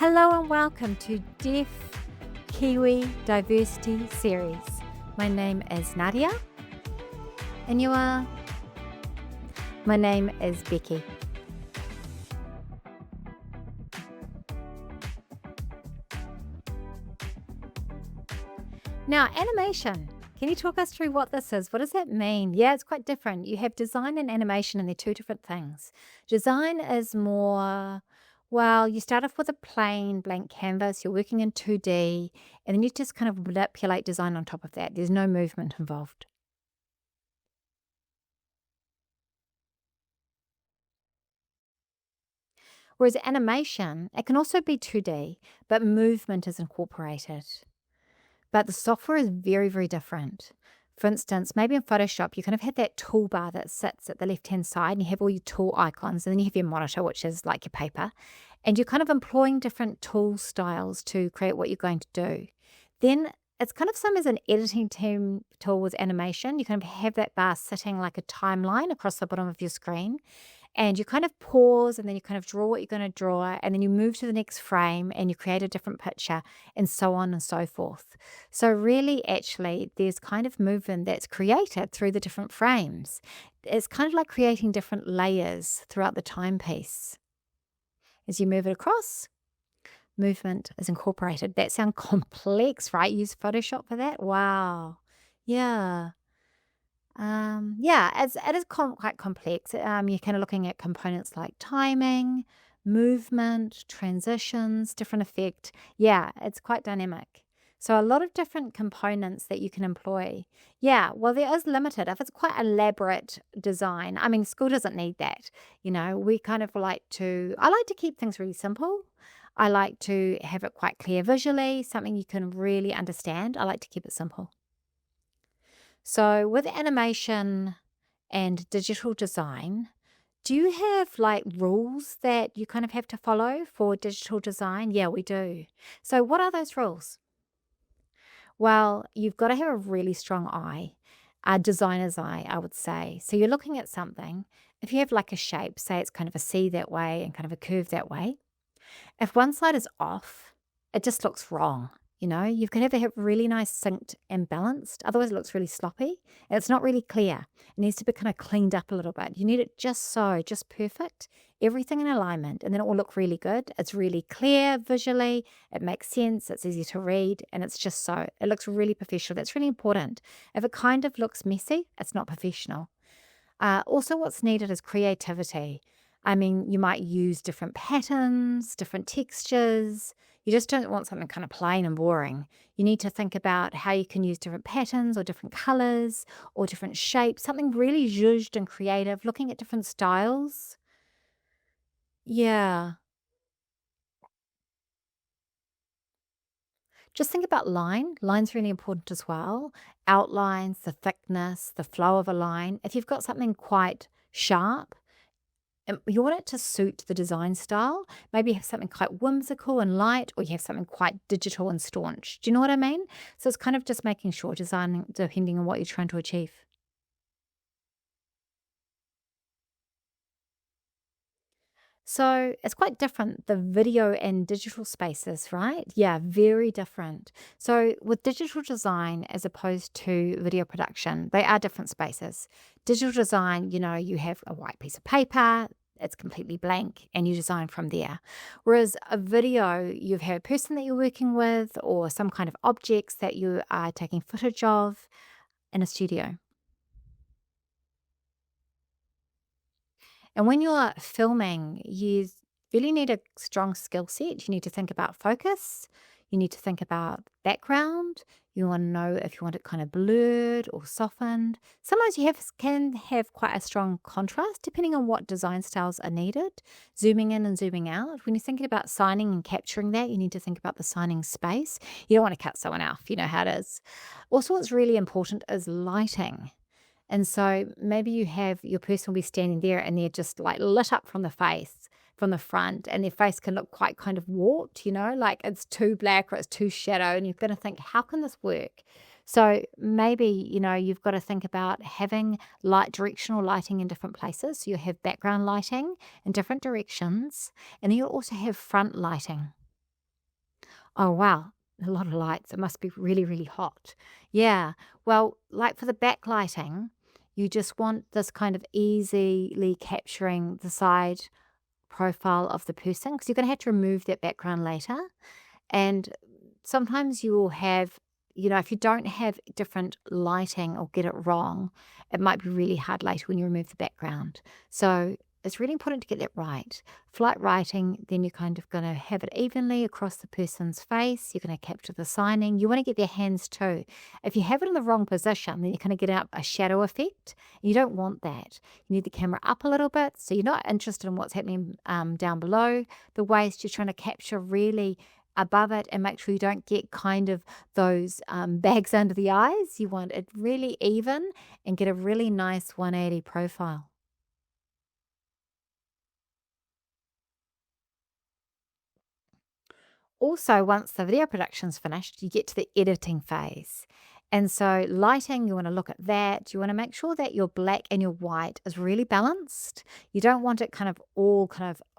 Hello and welcome to Deaf Kiwi Diversity Series. My name is Nadia. And you are? My name is Becky. Now, animation. Can you talk us through what this is? What does that mean? Yeah, it's quite different. You have design and animation, and they're two different things. Design is more, well, you start off with a plain blank canvas, you're working in 2D, and then you just kind of manipulate design on top of that. There's no movement involved. Whereas animation, it can also be 2D, but movement is incorporated. But the software is very, very different. For instance, maybe in Photoshop, you kind of have that toolbar that sits at the left-hand side, and you have all your tool icons, and then you have your monitor, which is like your paper, and you're kind of employing different tool styles to create what you're going to do. Then it's kind of same as an editing tool with animation. You kind of have that bar sitting like a timeline across the bottom of your screen, and you kind of pause, and then you kind of draw what you're going to draw, and then you move to the next frame and you create a different picture, and so on and so forth. So really, actually, there's kind of movement that's created through the different frames. It's kind of like creating different layers throughout the timepiece. As you move it across, movement is incorporated. That sounds complex, right? Use Photoshop for that? Wow. Yeah. It is quite complex. You're kind of looking at components like timing, movement, transitions, different effect. Yeah, it's quite dynamic. So a lot of different components that you can employ. Yeah, well, there is limited. If it's quite elaborate design, I mean, school doesn't need that. We kind of I like to keep things really simple. I like to have it quite clear visually, something you can really understand. I like to keep it simple. So with animation and digital design, do you have rules that you kind of have to follow for digital design? Yeah, we do. So what are those rules? Well, you've got to have a really strong eye, a designer's eye, I would say. So you're looking at something. If you have a shape, say it's kind of a C that way and kind of a curve that way, if one side is off, it just looks wrong. You've got to have really nice synced and balanced. Otherwise, it looks really sloppy. And it's not really clear. It needs to be kind of cleaned up a little bit. You need it just perfect. Everything in alignment. And then it will look really good. It's really clear visually. It makes sense. It's easy to read. And it's just so. It looks really professional. That's really important. If it kind of looks messy, it's not professional. Also, what's needed is creativity. I mean, you might use different patterns, different textures. You just don't want something kind of plain and boring. You need to think about how you can use different patterns or different colors or different shapes, something really zhuzhed and creative, looking at different styles. Yeah. Just think about line. Line's really important as well. Outlines, the thickness, the flow of a line. If you've got something quite sharp, you want it to suit the design style. Maybe you have something quite whimsical and light, or you have something quite digital and staunch. Do you know what I mean? So it's kind of just making sure, designing depending on what you're trying to achieve. So it's quite different, the video and digital spaces, right? Yeah, very different. So with digital design as opposed to video production, they are different spaces. Digital design, you have a white piece of paper, it's completely blank, and you design from there. Whereas a video, you have a person that you're working with or some kind of objects that you are taking footage of in a studio. And when you're filming, you really need a strong skill set. You need to think about focus. You need to think about background. You want to know if you want it kind of blurred or softened. Sometimes you can have quite a strong contrast depending on what design styles are needed. Zooming in and zooming out. When you're thinking about signing and capturing that, you need to think about the signing space. You don't want to cut someone off. You know how it is. Also, what's really important is lighting. And so maybe you have your person will be standing there and they're just lit up from the face, from the front, and their face can look quite kind of warped, like it's too black or it's too shadow, and you're going to think, how can this work? So maybe, you've got to think about having directional lighting in different places. So you have background lighting in different directions, and then you'll also have front lighting. Oh, wow. A lot of lights. It must be really, really hot. Yeah. Well, like for the backlighting, you just want this kind of easily capturing the side profile of the person because you're going to have to remove that background later. And sometimes you will have, if you don't have different lighting or get it wrong, it might be really hard later when you remove the background. So it's really important to get that right. Flight writing, then you're kind of going to have it evenly across the person's face. You're going to capture the signing. You want to get their hands too. If you have it in the wrong position, then you're going to get out a shadow effect. You don't want that. You need the camera up a little bit, so you're not interested in what's happening down below the waist. You're trying to capture really above it and make sure you don't get kind of those bags under the eyes. You want it really even and get a really nice 180 profile. Also, once the video production's finished, you get to the editing phase. And so lighting, you want to look at that. You want to make sure that your black and your white is really balanced. You don't want it kind of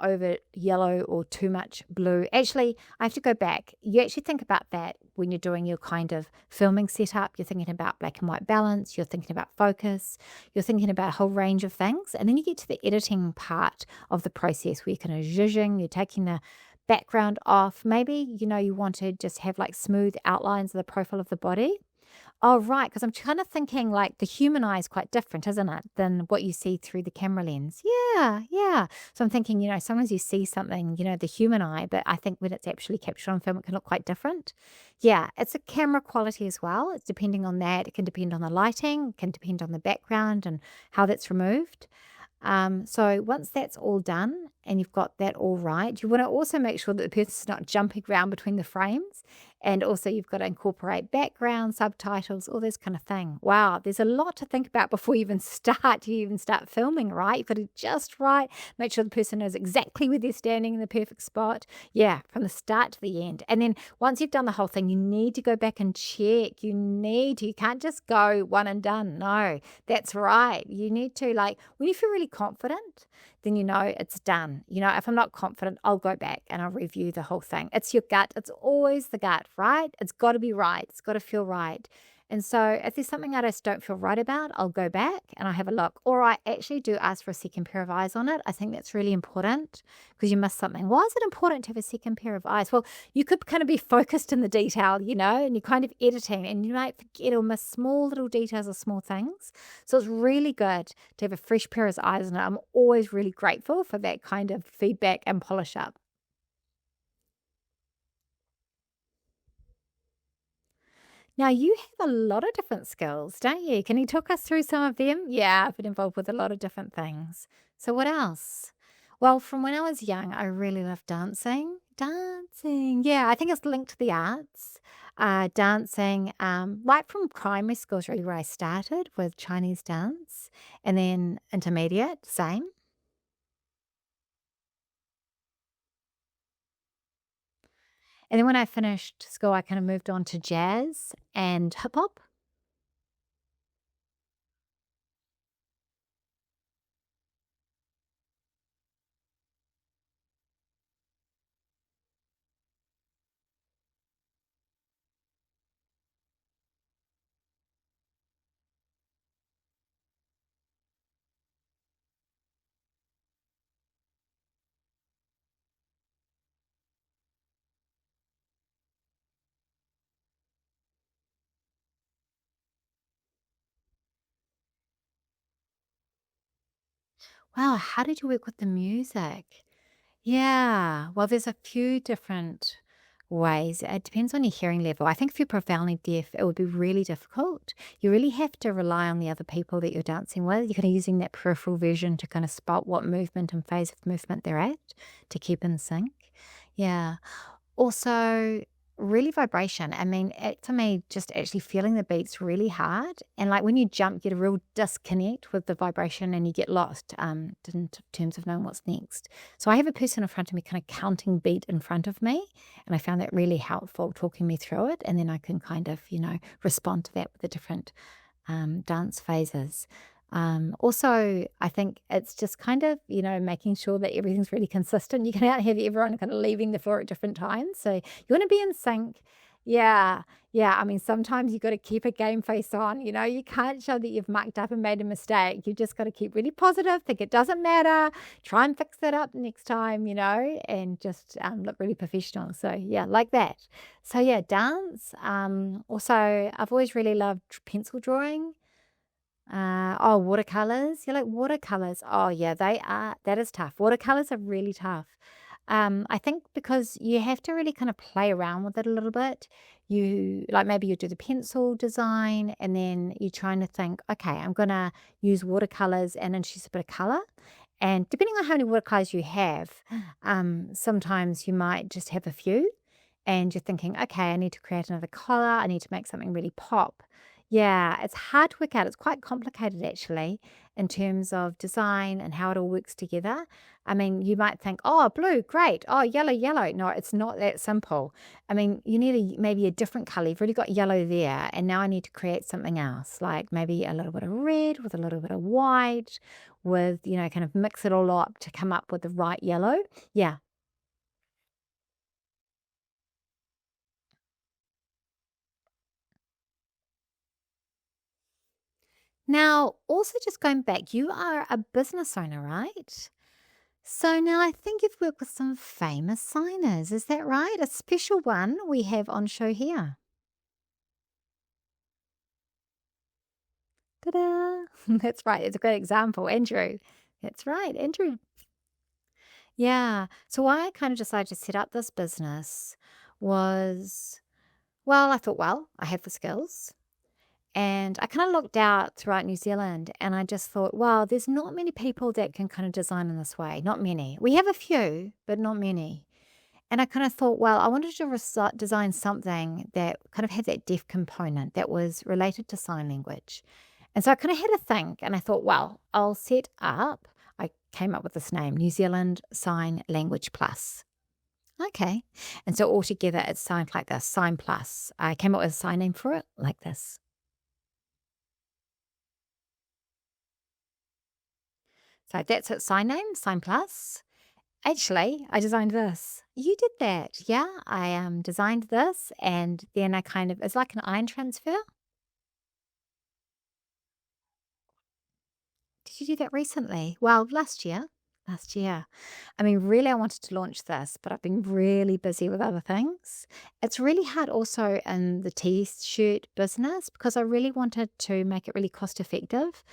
over yellow or too much blue. Actually, I have to go back. You actually think about that when you're doing your kind of filming setup. You're thinking about black and white balance. You're thinking about focus. You're thinking about a whole range of things. And then you get to the editing part of the process where you're kind of zhuzhing, you're taking the background off. Maybe, you want to just have like smooth outlines of the profile of the body. Oh, right, because I'm kind of thinking like the human eye is quite different, isn't it, than what you see through the camera lens. Yeah, yeah. So I'm thinking, sometimes you see something, the human eye, but I think when it's actually captured on film, it can look quite different. Yeah, it's a camera quality as well. It's depending on that. It can depend on the lighting, it can depend on the background and how that's removed. So once that's all done and you've got that all right, you want to also make sure that the person's not jumping around between the frames. And also you've got to incorporate background, subtitles, all this kind of thing. Wow, there's a lot to think about before you even start filming, right? You've got to just right, make sure the person knows exactly where they're standing in the perfect spot. Yeah, from the start to the end. And then once you've done the whole thing, you need to go back and check. You can't just go one and done. No, that's right. You need to, when you feel really confident, then it's done. If I'm not confident, I'll go back and I'll review the whole thing. It's your gut. It's always the gut, right? It's got to be right. It's got to feel right. And so if there's something I just don't feel right about, I'll go back and I'll have a look. Or I actually do ask for a second pair of eyes on it. I think that's really important because you missed something. Why is it important to have a second pair of eyes? Well, you could kind of be focused in the detail, and you're kind of editing and you might forget or miss small little details or small things. So it's really good to have a fresh pair of eyes on it. I'm always really grateful for that kind of feedback and polish up. Now, you have a lot of different skills, don't you? Can you talk us through some of them? Yeah, I've been involved with a lot of different things. So, what else? Well, from when I was young, I really loved dancing. Dancing, yeah, I think it's linked to the arts. Dancing, right from primary school is really where I started with Chinese dance, and then intermediate, same. And then when I finished school, I kind of moved on to jazz and hip hop. Wow, how did you work with the music? Yeah, well, there's a few different ways. It depends on your hearing level. I think if you're profoundly deaf, it would be really difficult. You really have to rely on the other people that you're dancing with. You're kind of using that peripheral vision to kind of spot what movement and phase of movement they're at to keep in sync. Yeah. Also, really vibration. I mean, for me, just actually feeling the beats really hard. And like when you jump, you get a real disconnect with the vibration and you get lost in terms of knowing what's next. So I have a person in front of me kind of counting beat in front of me. And I found that really helpful, talking me through it. And then I can kind of, respond to that with the different dance phases. Also, I think it's just kind of, making sure that everything's really consistent. You can't have everyone kind of leaving the floor at different times. So you want to be in sync. Yeah. Yeah. I mean, sometimes you got to keep a game face on. You can't show that you've mucked up and made a mistake. You just got to keep really positive, think it doesn't matter, try and fix it up next time, and just look really professional. So, yeah, like that. So, yeah, dance. Also, I've always really loved pencil drawing. Watercolors. You like watercolors? Oh, yeah, that is tough. Watercolors are really tough. I think because you have to really kind of play around with it a little bit. Maybe you do the pencil design and then you're trying to think, okay, I'm going to use watercolors and introduce a bit of color. And depending on how many watercolors you have, sometimes you might just have a few and you're thinking, okay, I need to create another color. I need to make something really pop. Yeah, it's hard to work out. It's quite complicated actually in terms of design and how it all works together. I mean, you might think, oh, blue, great. Oh, yellow, yellow. No, it's not that simple. I mean, you need maybe a different color. You've already got yellow there, and now I need to create something else, like maybe a little bit of red with a little bit of white, with, kind of mix it all up to come up with the right yellow. Yeah. Now, also just going back, you are a business owner, right? So now I think you've worked with some famous signers. Is that right? A special one we have on show here. Ta-da! That's right. It's a great example. Andrew. That's right, Andrew. Yeah. So why I kind of decided to set up this business was, well, I thought, well, I have the skills. And I kind of looked out throughout New Zealand and I just thought, wow, there's not many people that can kind of design in this way. Not many. We have a few, but not many. And I kind of thought, well, I wanted to design something that kind of had that deaf component that was related to sign language. And so I kind of had to think and I thought, well, I came up with this name, New Zealand Sign Language Plus. Okay. And so altogether it sounds like this, Sign Plus. I came up with a sign name for it like this. So that's it, sign name, Sign Plus. Actually, I designed this. You did that. Yeah, I designed this and then it's like an iron transfer. Did you do that recently? Well, last year. Last year. I mean, really, I wanted to launch this, but I've been really busy with other things. It's really hard also in the t-shirt business because I really wanted to make it really cost effective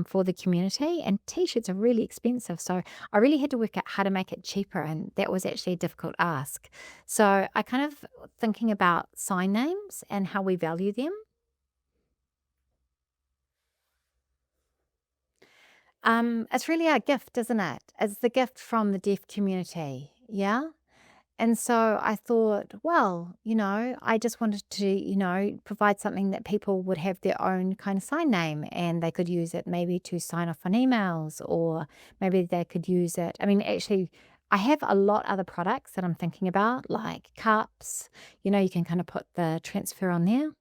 for the community. And t-shirts are really expensive. So I really had to work out how to make it cheaper. And that was actually a difficult ask. So I kind of thinking about sign names and how we value them. It's really our gift, isn't it? It's the gift from the deaf community. Yeah. And so I thought, well, I just wanted to, provide something that people would have their own kind of sign name and they could use it maybe to sign off on emails or maybe they could use it. I mean, actually, I have a lot other products that I'm thinking about, like cups. You can kind of put the transfer on there.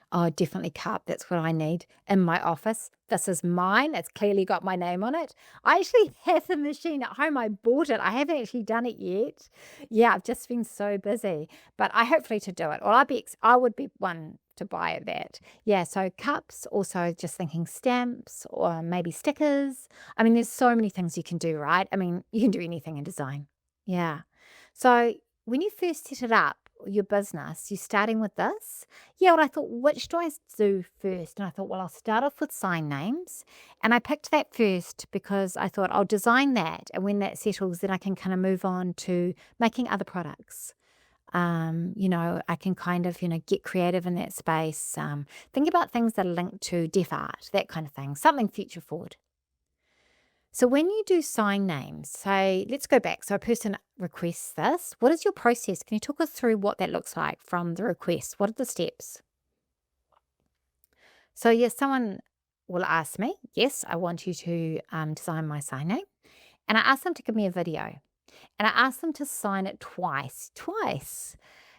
Oh, definitely cup. That's what I need in my office. This is mine. It's clearly got my name on it. I actually have the machine at home. I bought it. I haven't actually done it yet. Yeah, I've just been so busy, but I hopefully to do it. Or I would be one to buy that. Yeah, so cups, also just thinking stamps or maybe stickers. I mean, there's so many things you can do, right? I mean, you can do anything in design. Yeah. So when you first set it up, your business, you're starting with this. Yeah, well, I thought, which do I do first? And I thought, well, I'll start off with sign names. And I picked that first because I thought I'll design that. And when that settles, then I can kind of move on to making other products. I can kind of, get creative in that space. Think about things that are linked to deaf art, that kind of thing, something future forward. So when you do sign names, say, let's go back. So a person requests this. What is your process? Can you talk us through what that looks like from the request? What are the steps? So yes, someone will ask me, yes, I want you to design my sign name. And I ask them to give me a video. And I ask them to sign it twice.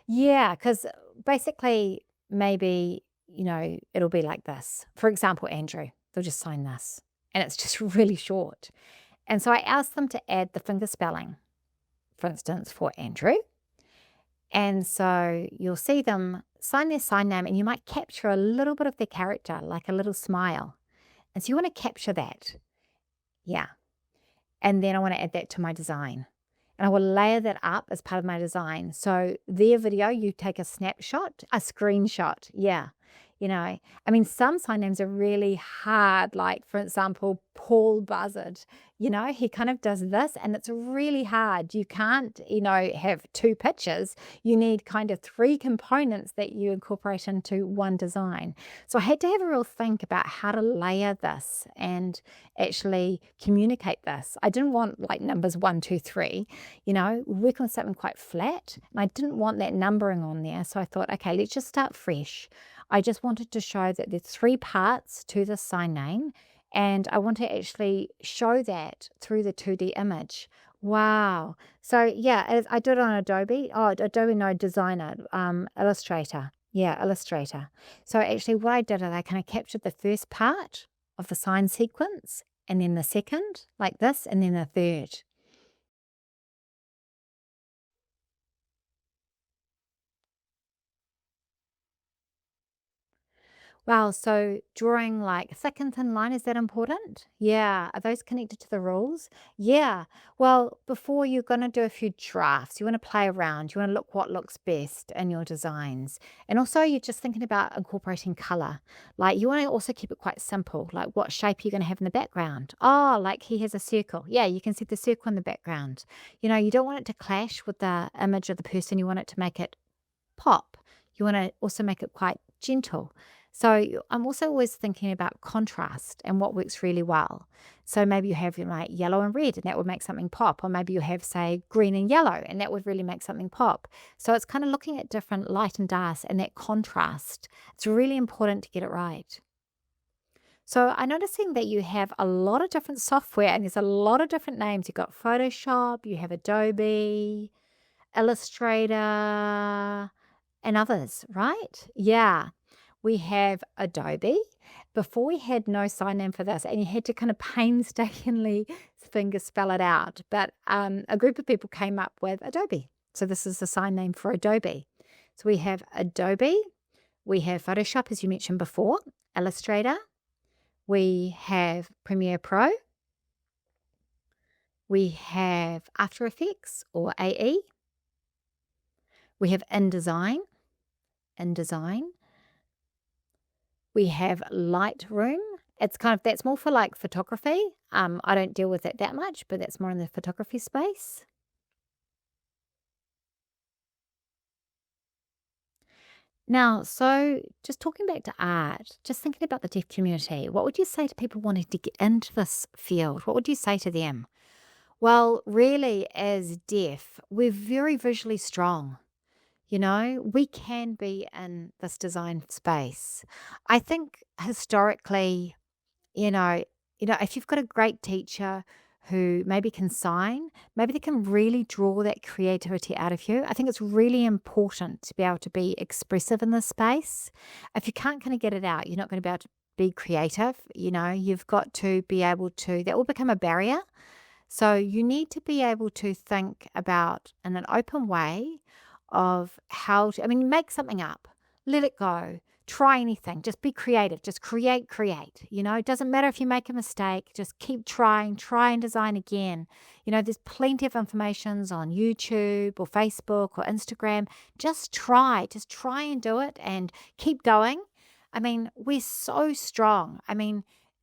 Yeah, because basically maybe, it'll be like this. For example, Andrew, they'll just sign this and it's just really short. And so I asked them to add the finger spelling, for instance, for Andrew. And so you'll see them sign their sign name and you might capture a little bit of their character, like a little smile. And so you want to capture that. Yeah. And then I want to add that to my design. And I will layer that up as part of my design. So their video, you take a snapshot, a screenshot. Yeah. Some sign names are really hard. Like, for example, Paul Buzzard, he kind of does this and it's really hard. You can't, have two pictures. You need kind of three components that you incorporate into one design. So I had to have a real think about how to layer this and actually communicate this. I didn't want like numbers 1, 2, 3, work on something quite flat. And I didn't want that numbering on there. So I thought, okay, let's just start fresh. I just wanted to show that there's 3 parts to the sign name, and I want to actually show that through the 2D image. Wow. So yeah, I did it on Adobe. Oh, Adobe, no, Designer, Illustrator. Yeah, Illustrator. So actually what I did is I kind of captured the first part of the sign sequence, and then the second, like this, and then the third. Wow, so drawing like thick and thin line, is that important? Yeah. Are those connected to the rules? Yeah. Well, before you're going to do a few drafts, you want to play around, you want to look what looks best in your designs. And also you're just thinking about incorporating color. Like you want to also keep it quite simple, like what shape you're going to have in the background. Oh, like he has a circle. Yeah, you can see the circle in the background. You don't want it to clash with the image of the person. You want it to make it pop. You want to also make it quite gentle. So I'm also always thinking about contrast and what works really well. So maybe you have like yellow and red and that would make something pop. Or maybe you have, say, green and yellow and that would really make something pop. So it's kind of looking at different light and dark and that contrast. It's really important to get it right. So I'm noticing that you have a lot of different software and there's a lot of different names. You've got Photoshop, you have Adobe, Illustrator, and others, right? Yeah. We have Adobe. Before we had no sign name for this, and you had to kind of painstakingly finger spell it out. But a group of people came up with Adobe. So this is the sign name for Adobe. So we have Adobe. We have Photoshop, as you mentioned before, Illustrator. We have Premiere Pro. We have After Effects or AE. We have InDesign. We have Lightroom. That's more for like photography. I don't deal with it that much, but that's more in the photography space. Now, so just talking back to art, just thinking about the deaf community, what would you say to people wanting to get into this field? What would you say to them? Well, really, as deaf, we're very visually strong. We can be in this design space. I think historically, if you've got a great teacher who maybe can sign, maybe they can really draw that creativity out of you. I think it's really important to be able to be expressive in this space. If you can't kind of get it out, you're not going to be able to be creative. You've got to be able to, that will become a barrier. So you need to be able to think about in an open way of how to, make something up, let it go, try anything, just be creative, just create. It doesn't matter if you make a mistake, just keep trying, try and design again. There's plenty of informations on YouTube or Facebook or Instagram. Just try and do it and keep going. We're so strong.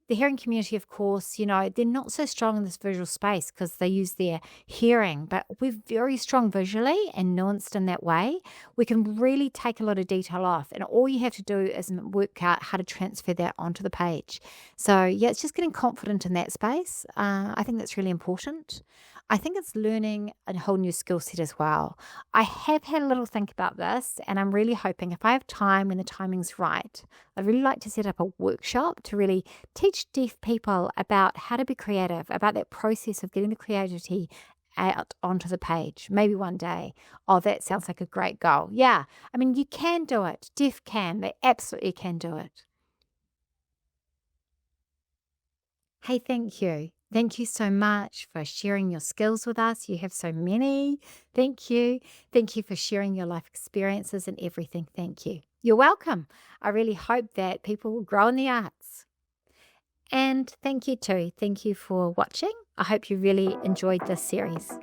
The hearing community, of course, they're not so strong in this visual space because they use their hearing, but we're very strong visually and nuanced in that way. We can really take a lot of detail off, and all you have to do is work out how to transfer that onto the page. So, yeah, it's just getting confident in that space. I think that's really important. I think it's learning a whole new skill set as well. I have had a little think about this, and I'm really hoping if I have time when the timing's right, I'd really like to set up a workshop to really teach deaf people about how to be creative, about that process of getting the creativity out onto the page. Maybe one day. Oh, that sounds like a great goal. Yeah, I mean, you can do it. Deaf can. They absolutely can do it. Hey, thank you. Thank you so much for sharing your skills with us. You have so many. Thank you. Thank you for sharing your life experiences and everything. Thank you. You're welcome. I really hope that people will grow in the arts. And thank you too. Thank you for watching. I hope you really enjoyed this series.